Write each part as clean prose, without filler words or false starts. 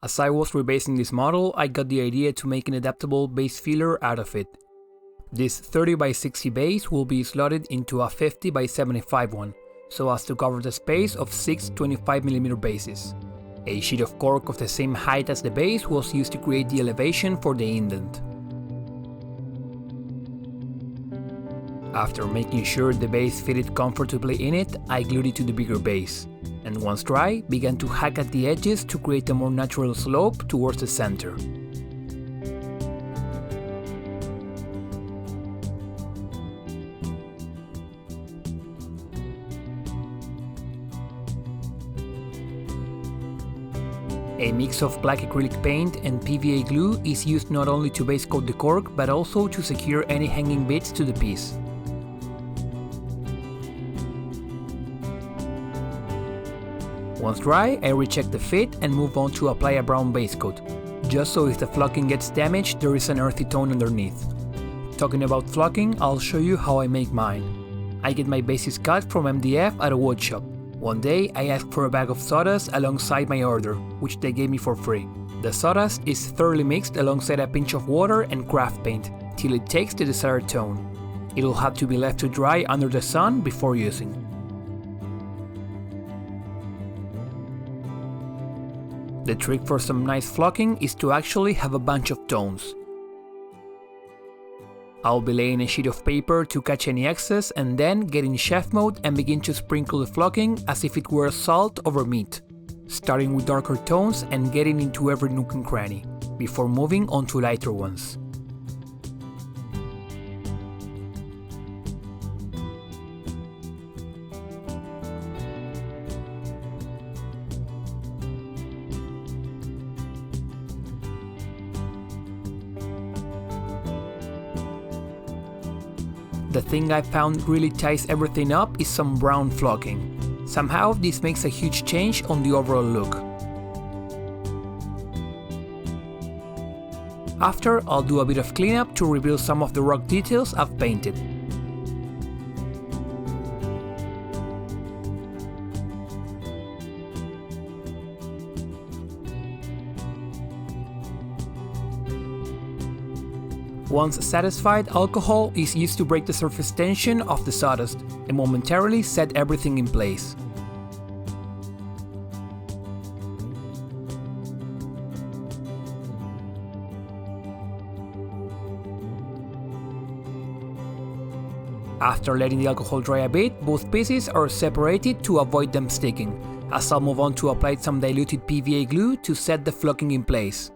As I was rebasing this model, I got the idea to make an adaptable base filler out of it. This 30 by 60 base will be slotted into a 50 by 75 one, so as to cover the space of 6 25mm bases. A sheet of cork of the same height as the base was used to create the elevation for the indent. After making sure the base fitted comfortably in it, I glued it to the bigger base, and once dry, began to hack at the edges to create a more natural slope towards the center. A mix of black acrylic paint and PVA glue is used not only to base coat the cork, but also to secure any hanging bits to the piece. Once dry, I recheck the fit and move on to apply a brown base coat, just so if the flocking gets damaged, there is an earthy tone underneath. Talking about flocking, I'll show you how I make mine. I get my bases cut from MDF at a wood shop. One day, I asked for a bag of sawdust alongside my order, which they gave me for free. The sawdust is thoroughly mixed alongside a pinch of water and craft paint, till it takes the desired tone. It'll have to be left to dry under the sun before using. The trick for some nice flocking is to actually have a bunch of tones. I'll be laying a sheet of paper to catch any excess and then get in chef mode and begin to sprinkle the flocking as if it were salt over meat, starting with darker tones and getting into every nook and cranny, before moving on to lighter ones. The thing I found really ties everything up is some brown flocking. Somehow this makes a huge change on the overall look. After, I'll do a bit of cleanup to reveal some of the rock details I've painted. Once satisfied, alcohol is used to break the surface tension of the sawdust and momentarily set everything in place. After letting the alcohol dry a bit, both pieces are separated to avoid them sticking, as I'll move on to apply some diluted PVA glue to set the flocking in place.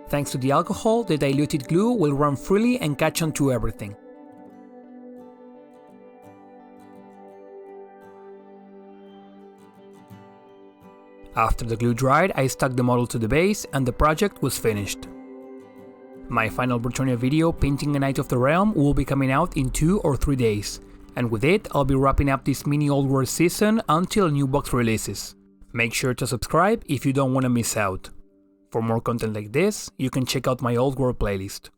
Thanks to the alcohol, the diluted glue will run freely and catch onto everything. After the glue dried, I stuck the model to the base and the project was finished. My final Bretonnia video, Painting a Knight of the Realm, will be coming out in 2 or 3 days, and with it I'll be wrapping up this mini Old World season until a new box releases. Make sure to subscribe if you don't want to miss out. For more content like this, you can check out my Old World playlist.